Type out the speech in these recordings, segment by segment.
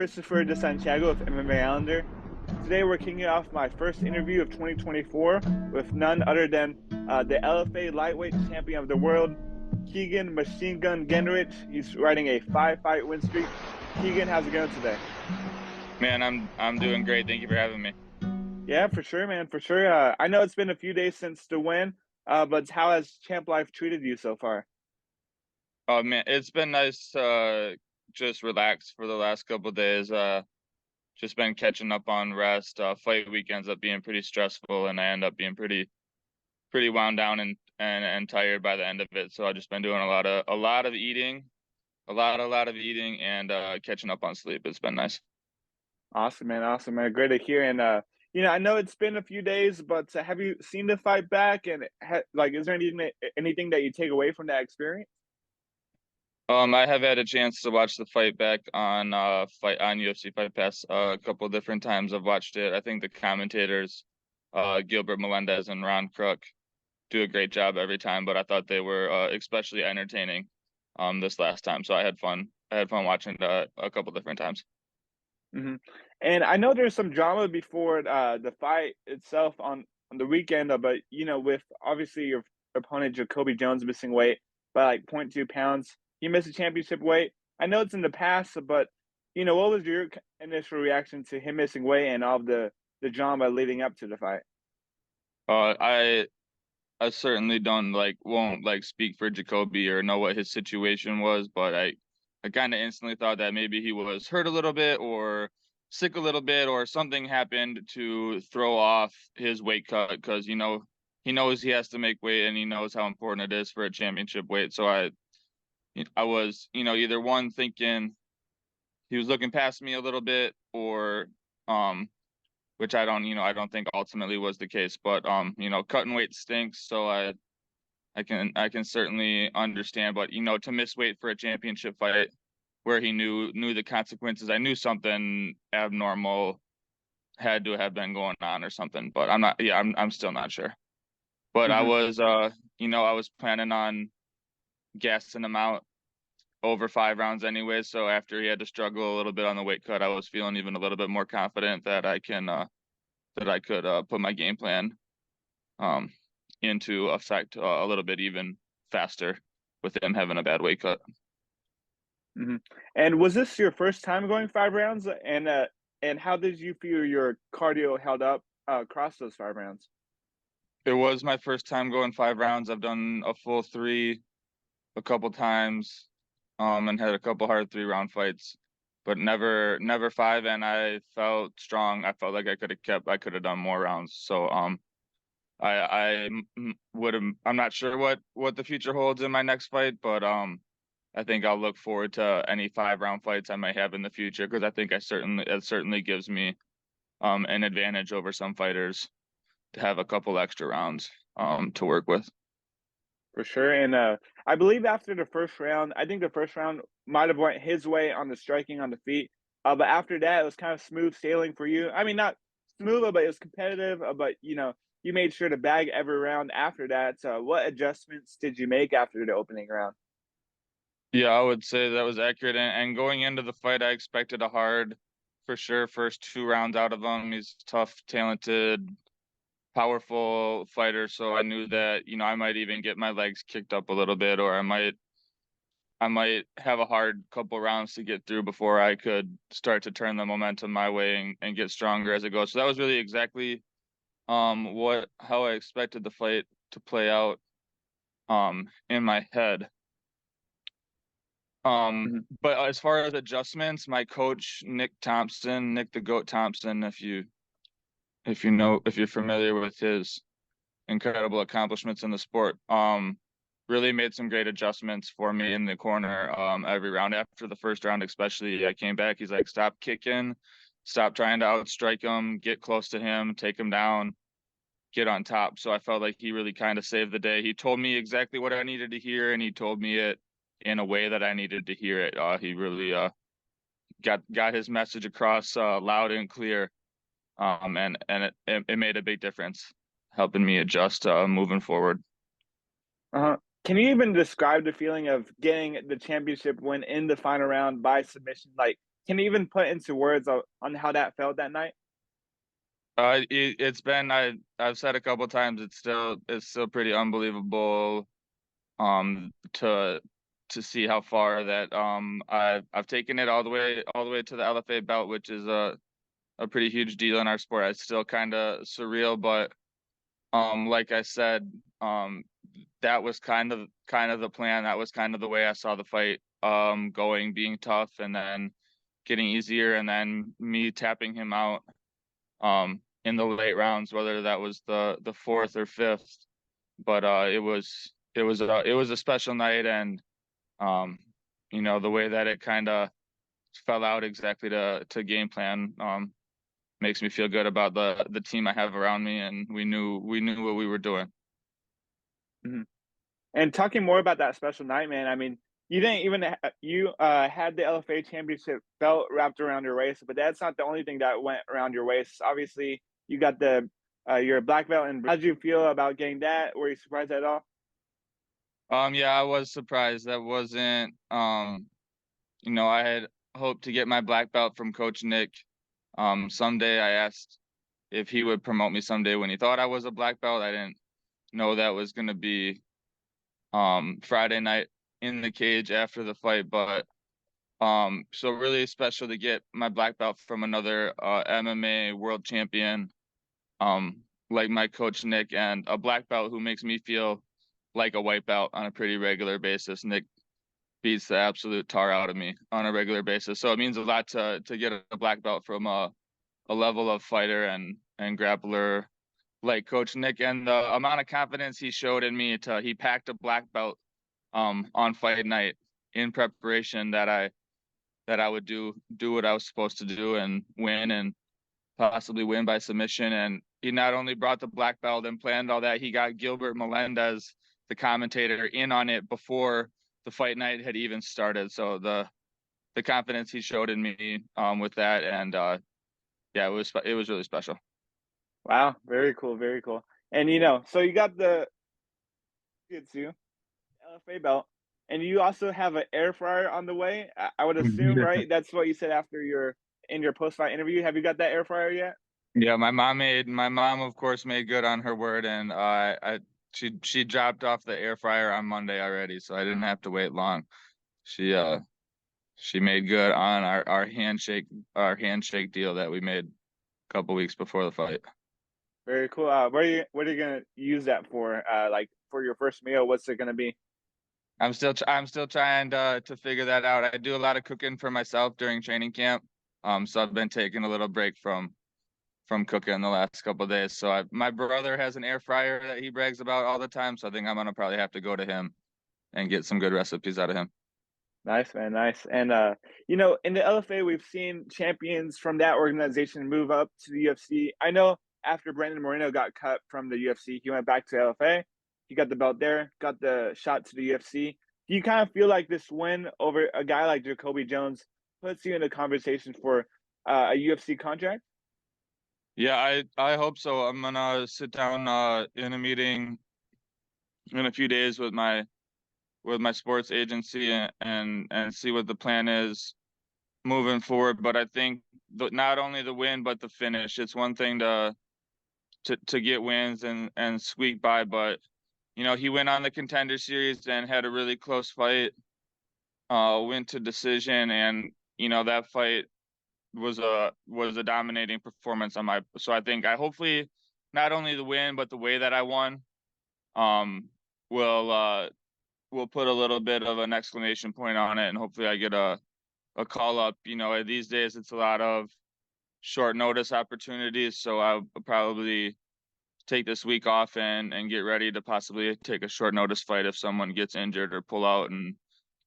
Christopher de Santiago of MMA Islander. Today we're kicking off my first interview of 2024 with none other than the LFA lightweight champion of the world, Kegan Machine Gun Gennrich. He's riding a 5-fight win streak. Kegan, how's it going today? Man, I'm doing great. Thank you for having me. Yeah, for sure, man, for sure. I know it's been a few days since the win, but how has Champ Life treated you so far? Oh man, it's been nice to just relax for the last couple of days. Just been catching up on rest. Fight week ends up being pretty stressful, and I end up being pretty wound down and tired by the end of it. So I've just been doing a lot of eating, a lot of eating, and catching up on sleep. It's been nice. Awesome, man. Awesome, man. Great to hear. And I know it's been a few days, but have you seen the fight back? And is there anything that you take away from that experience? I have had a chance to watch the fight back on UFC Fight Pass a couple of different times. I've watched it. I think the commentators, Gilbert Melendez and Ron Crook, do a great job every time, but I thought they were especially entertaining this last time. So I had fun. I had fun watching a couple different times. hmm And I know there's some drama before the fight itself on the weekend, but with obviously your opponent JaCobi Jones missing weight by like 0.2 pounds, he missed a championship weight. I know it's in the past, but what was your initial reaction to him missing weight and all the drama leading up to the fight? Uh, I I certainly won't speak for JaCobi or know what his situation was, but I kind of instantly thought that maybe he was hurt a little bit or sick a little bit or something happened to throw off his weight cut because he knows he has to make weight and he knows how important it is for a championship weight. So I was either one thinking he was looking past me a little bit or um which I don't think ultimately was the case, but cutting weight stinks, so I can certainly understand, but to miss weight for a championship fight where he knew the consequences, I knew something abnormal had to have been going on or something, but I'm still not sure. But I hmm was I was planning on gassing him out over 5 rounds anyway, so after he had to struggle a little bit on the weight cut, I was feeling even a little bit more confident that I could put my game plan um into effect a little bit even faster with him having a bad weight cut. hmm And was this your first time going 5 rounds? And how did you feel your cardio held up across those 5 rounds? It was my first time going 5 rounds. I've done a full three a couple times, and had a couple hard 3 round fights, but never five. And I felt strong. I felt like I could have done more rounds. So I would have. I'm not sure what the future holds in my next fight, but I think I'll look forward to any 5 round fights I might have in the future because I think it certainly gives me an advantage over some fighters to have a couple extra rounds to work with. For sure. And I believe after the first round, I think the first round might have went his way on the striking on the feet. But after that, it was kind of smooth sailing for you. I mean, not smooth, but it was competitive. But you made sure to bag every round after that. So what adjustments did you make after the opening round? Yeah, I would say that was accurate. And going into the fight, I expected a hard, for sure, first 2 rounds out of him. He's tough, talented, powerful fighter. So I knew that, I might even get my legs kicked up a little bit, or I might have a hard couple rounds to get through before I could start to turn the momentum my way and get stronger as it goes. So that was really exactly how I expected the fight to play out in my head. Mhm. But as far as adjustments, my coach Nick Thompson, Nick the Goat Thompson, if you're familiar with his incredible accomplishments in the sport, really made some great adjustments for me in the corner every round. After the first round especially, I came back, he's like, stop kicking, stop trying to outstrike him, get close to him, take him down, get on top. So I felt like he really kind of saved the day. He told me exactly what I needed to hear, and he told me it in a way that I needed to hear it. He really got his message across loud and clear, and it made a big difference, helping me adjust moving forward. Uh-huh. Can you even describe the feeling of getting the championship win in the final round by submission? Like, can you even put into words on how that felt that night? It's been I've said a couple times it's still pretty unbelievable to see how far that I've taken it all the way to the LFA belt, which is a pretty huge deal in our sport. It's still kind of surreal, but like I said, that was kind of the plan. That was kind of the way I saw the fight going, being tough and then getting easier, and then me tapping him out in the late rounds, whether that was the fourth or fifth. But it was a special night, and um, the way that it kind of fell out exactly to game plan makes me feel good about the team I have around me, and we knew what we were doing. Mhm. And talking more about that special night, man, I mean, you didn't even you had the LFA championship belt wrapped around your waist, but that's not the only thing that went around your waist. Obviously, you got the your black belt, and how did you feel about getting that? Were you surprised at all? Yeah, I was surprised. That wasn't I had hoped to get my black belt from Coach Nick. Someday I asked if he would promote me someday when he thought I was a black belt. I didn't know that was gonna be Friday night in the cage after the fight, but so really special to get my black belt from another MMA world champion, like my coach Nick, and a black belt who makes me feel like a white belt on a pretty regular basis. Nick beats the absolute tar out of me on a regular basis, so it means a lot to get a black belt from a level of fighter and grappler like Coach Nick, and the amount of confidence he showed in me. He packed a black belt on fight night in preparation that I would do what I was supposed to do and win, and possibly win by submission. And he not only brought the black belt and planned all that, he got Gilbert Melendez, the commentator, in on it before the fight night had even started. So the confidence he showed in me with that, and yeah, it was really special. Wow, very cool, very cool. And so you got the jiu-jitsu, LFA belt, and you also have an air fryer on the way. I would assume, Yeah. right? That's what you said after your post-fight interview. Have you got that air fryer yet? Yeah, my mom of course made good on her word, and she dropped off the air fryer on Monday already, so I didn't have to wait long. She she made good on our handshake deal that we made a couple weeks before the fight. Very cool. What are you gonna use that for? Like for your first meal, what's it gonna be? I'm still trying to figure that out. I do a lot of cooking for myself during training camp. So I've been taking a little break from cooking the last couple of days. So my brother has an air fryer that he brags about all the time, so I think I'm gonna probably have to go to him and get some good recipes out of him. Nice, man, nice. And in the LFA, we've seen champions from that organization move up to the UFC. I know after Brandon Moreno got cut from the UFC, he went back to LFA. He got the belt there, got the shot to the UFC. Do you kind of feel like this win over a guy like JaCobi Jones puts you in a conversation for a UFC contract? Yeah, I hope so. I'm gonna sit down in a meeting in a few days with my sports agency, and see what the plan is moving forward. But I think not only the win but the finish. It's one thing to get wins and squeak by, but he went on the Contender Series and had a really close fight, went to decision, and that fight was a dominating performance on my. So I hopefully not only the win but the way that I won um will put a little bit of an exclamation point on it, and hopefully I get a call up. These days it's a lot of short notice opportunities, so I'll probably take this week off and get ready to possibly take a short notice fight if someone gets injured or pull out, and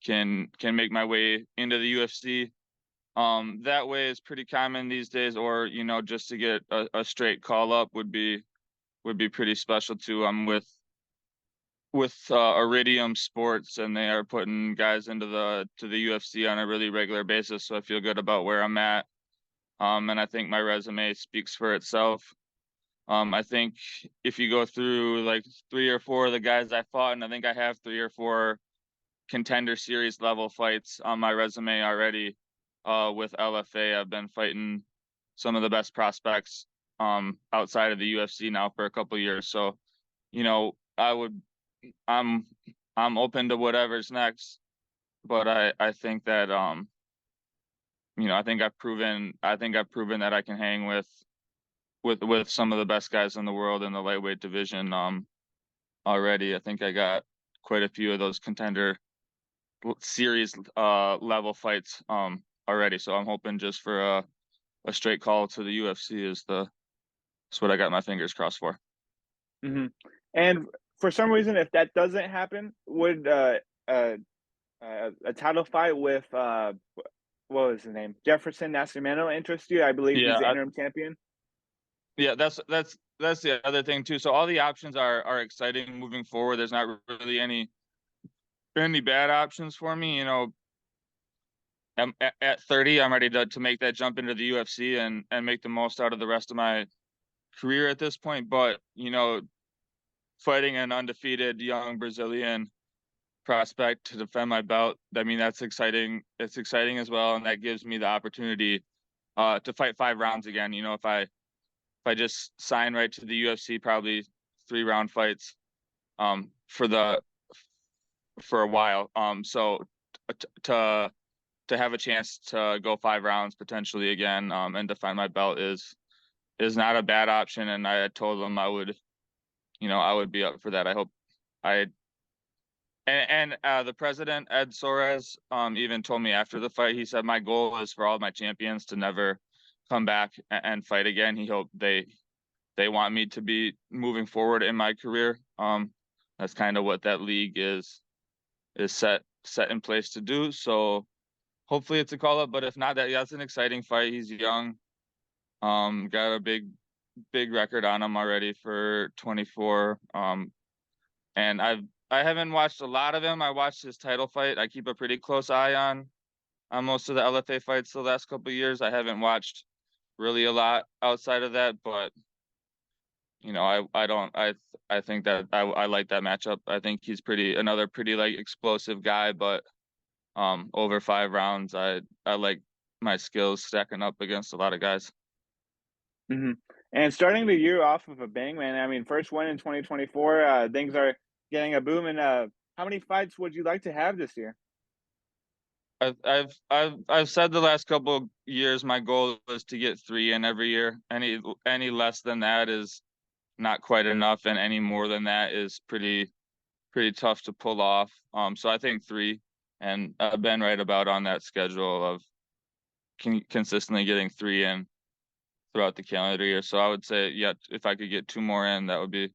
can make my way into the UFC. That way is pretty common these days, or just to get a straight call up would be pretty special too. I'm with Iridium Sports, and they are putting guys to the UFC on a really regular basis, so I feel good about where I'm at. And I think my resume speaks for itself. I think if you go through like 3 or 4 of the guys I fought, and I think I have 3 or 4 Contender Series level fights on my resume already. with LFA. I've been fighting some of the best prospects outside of the UFC now for a couple of years. So, I'm I'm open to whatever's next, but I think that I think I've proven that I can hang with some of the best guys in the world in the lightweight division already. I think I got quite a few of those contender series level fights already. So I'm hoping just for a straight call to the UFC is what I got my fingers crossed for. Hmm. And for some reason, if that doesn't happen, would a title fight with what was his name, Jefferson Nascimento, interest you? I believe he's the Yeah, interim champion. yeah, that's the other thing too. So all the options are exciting moving forward. There's not really any bad options for me. At 30, I'm ready to make that jump into the UFC and make the most out of the rest of my career at this point. But fighting an undefeated young Brazilian prospect to defend my belt, I mean, that's exciting. It's exciting as well, and that gives me the opportunity to fight 5 rounds again. If I just sign right to the UFC, probably 3 round fights for a while. So to have a chance to go 5 rounds potentially again and defend my belt is not a bad option. And I had told them I would be up for that. I hope I and the president Ed Soares even told me after the fight. He said my goal is for all of my champions to never come back and fight again. He hoped they want me to be moving forward in my career. That's kind of what that league is set in place to do. So hopefully it's a call up, but if not, that's an exciting fight. He's young, got a big record on him already for 24. And I haven't watched a lot of him. I watched his title fight. I keep a pretty close eye on most of the LFA fights the last couple of years. I haven't watched really a lot outside of that, but I think that I like that matchup. I think he's another pretty like explosive guy, but over 5 rounds, I like my skills stacking up against a lot of guys. Hmm. And starting the year off of a bang, man. I mean, first win in 2024. Things are getting a boom. And how many fights would you like to have this year? I've said the last couple of years my goal is to get 3 in every year. Any less than that is not quite enough, and any more than that is pretty tough to pull off. So I think 3, and I've been right about on that schedule of consistently getting 3 in throughout the calendar year. So I would say, yeah, if I could get 2 more in, that would be,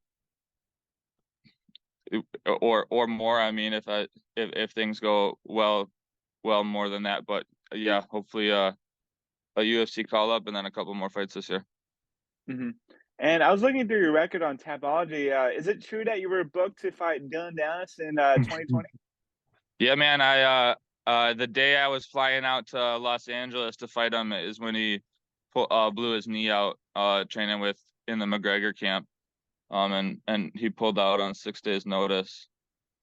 or more. I mean, if things go well more than that. But yeah, hopefully a UFC call up and then a couple more fights this year. Hmm. And I was looking through your record on Tapology. Is it true that you were booked to fight Dylan Dallas in 2020? Yeah, man. The day I was flying out to Los Angeles to fight him is when he blew his knee out training in the McGregor camp. And he pulled out on 6 days notice.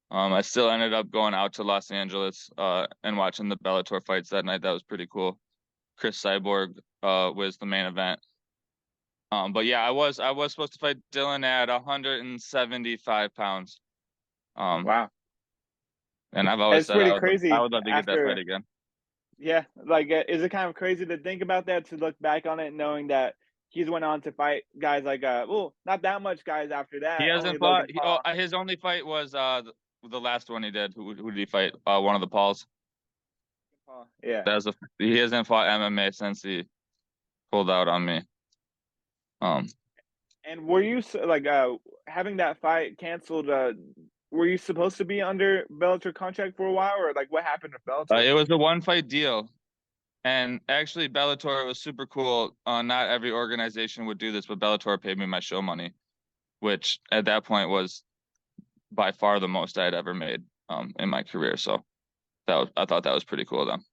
I still ended up going out to Los Angeles and watching the Bellator fights that night. That was pretty cool. Chris Cyborg was the main event. But yeah, I was supposed to fight Dylan at 175 pounds. Um, Wow. and I've always It's said pretty I crazy would love to get that fight after, again. yeah, like, is it kind of crazy to think about that, to look back on it, knowing that he's went on to fight guys like, well, not that much guys after He that, only hasn't fought. Logan Paul. His only fight was the last one he did. Who did he fight? One of the Pauls. Yeah. He hasn't fought MMA since he pulled out on me. Um, And were you like having that fight canceled? Were you supposed to be under Bellator contract for a while, or like what happened to Bellator? it was a 1 fight deal, and actually Bellator was super cool. Not every organization would do this, but Bellator paid me my show money, which at that point was by far the most I had ever made in my career. So I thought that was pretty cool of them.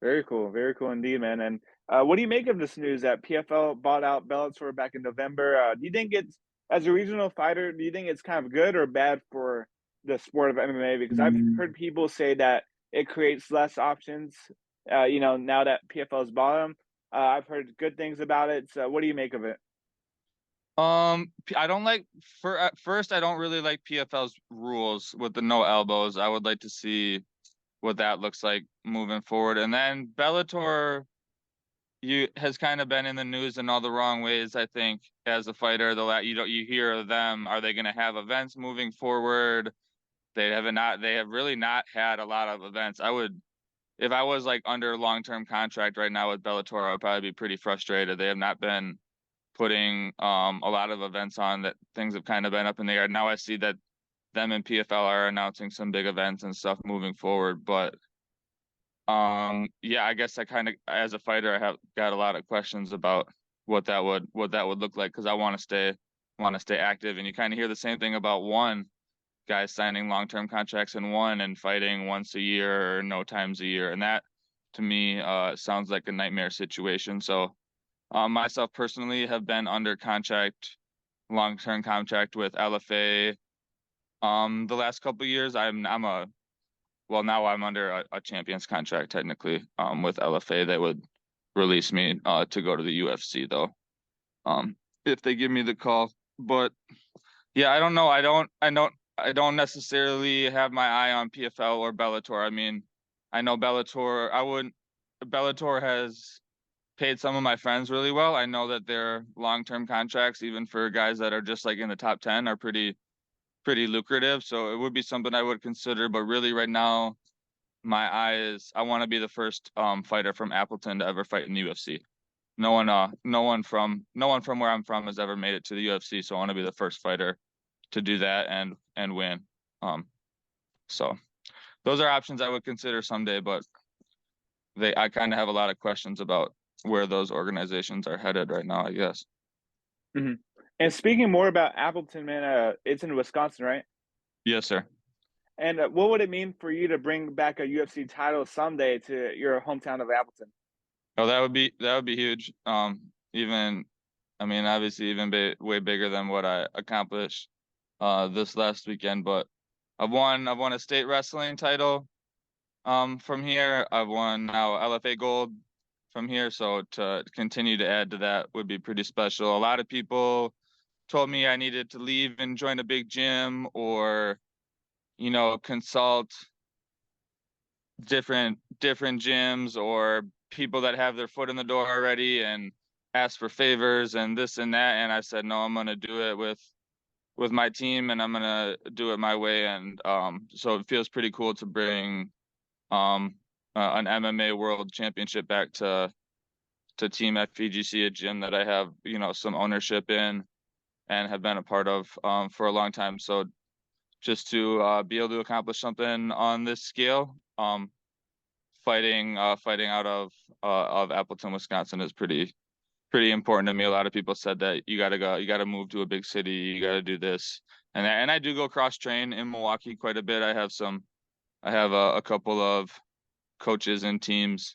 Very cool indeed, man. And what do you make of this news that PFL bought out Bellator back in November? Do you think it's, as a regional fighter, do you think it's kind of good or bad for the sport of MMA? Because I've heard people say that it creates less options now that PFL's bottom. I've heard good things about it. So what do you make of it? I don't like for at first I don't really like PFL's rules with the no elbows. I would like to see what that looks like moving forward. And then Bellator you has kind of been in the news in all the wrong ways, I think, as a fighter. You hear of them, are they going to have events moving forward? They have really not had a lot of events. If I was like under long-term contract right now with Bellator, I would probably be pretty frustrated. They have not been putting a lot of events on. That things have kind of been up in the air. Now I see that them and PFL are announcing some big events and stuff moving forward. But yeah, I guess I kind of as a fighter I have got a lot of questions about what that would look like because I want to stay active. And you kind of hear the same thing about one guys signing long-term contracts in one and fighting once a year or no times a year. And that to me sounds like a nightmare situation. So myself personally have been under contract, long-term contract with LFA. The last couple of years, now I'm under a champion's contract technically, with LFA. They would release me, to go to the UFC though, if they give me the call. But yeah, I don't know. I don't necessarily have my eye on PFL or Bellator. I mean, I know Bellator has paid some of my friends really well. I know that their long-term contracts, even for guys that are just like in the top 10, are pretty lucrative. So it would be something I would consider. But really, right now, my eye is I want to be the first fighter from Appleton to ever fight in the UFC. No one from where I'm from has ever made it to the UFC. So I want to be the first fighter to do that and win. So those are options I would consider someday. But I kind of have a lot of questions about where those organizations are headed right now, I guess. Hmm. And speaking more about Appleton, man, it's in Wisconsin, right? Yes, sir. And what would it mean for you to bring back a UFC title someday to your hometown of Appleton? Oh, that would be huge. Even I mean, obviously, way bigger than what I accomplished this last weekend. But I've won a state wrestling title from here. I've won now LFA gold from here. So to continue to add to that would be pretty special. A lot of people told me I needed to leave and join a big gym or, consult different gyms or people that have their foot in the door already and ask for favors and this and that. And I said, no, I'm gonna do it with my team and I'm gonna do it my way. And so it feels pretty cool to bring an MMA World Championship back to Team FEGC, a gym that I have, some ownership in and have been a part of for a long time. So just to be able to accomplish something on this scale, fighting out of Appleton, Wisconsin is pretty important to me. A lot of people said that you got to move to a big city, you got to do this, and I do go cross train in Milwaukee quite a bit. I have a couple of coaches and teams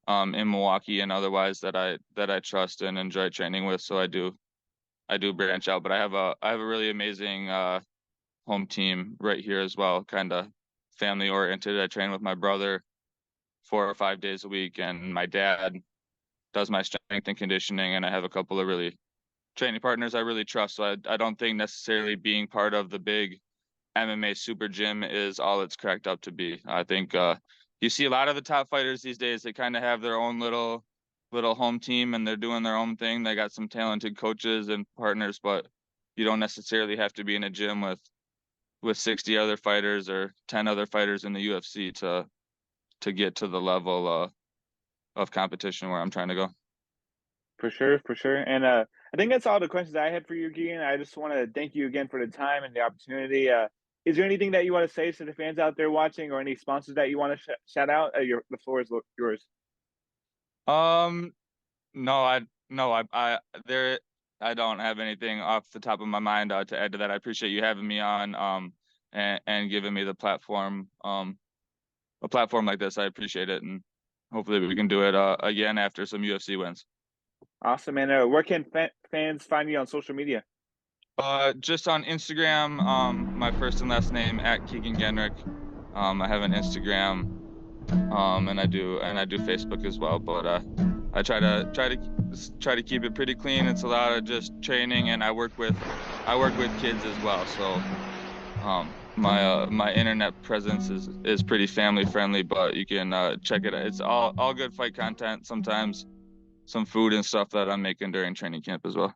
in Milwaukee and otherwise that I trust and enjoy training with. So I do branch out, but I have a really amazing home team right here as well, kind of family oriented. I train with my brother 4 or 5 days a week, and my dad does my strength and conditioning, and I have a couple of really training partners I really trust. So I don't think necessarily being part of the big MMA super gym is all it's cracked up to be. I think you see a lot of the top fighters these days, they kind of have their own little home team and they're doing their own thing. They got some talented coaches and partners, but you don't necessarily have to be in a gym with 60 other fighters or 10 other fighters in the UFC to get to the level of competition where I'm trying to go. For sure, for sure. And I think that's all the questions I had for you, Kegan. I just want to thank you again for the time and the opportunity. Is there anything that you want to say to the fans out there watching, or any sponsors that you want to shout out? The floor is yours. Um, no, I don't have anything off the top of my mind to add to that. I appreciate you having me on and giving me the platform a platform like this. I appreciate it, and hopefully we can do it again after some UFC wins. Awesome, man. Where can fans find you on social media? Just on Instagram, my first and last name at Kegan Gennrich. I have an Instagram. and I do Facebook as well. But I try to keep it pretty clean. It's a lot of just training, and I work with kids as well. So my internet presence is pretty family friendly, but you can check it out. It's all good fight content. Sometimes some food and stuff that I'm making during training camp as well.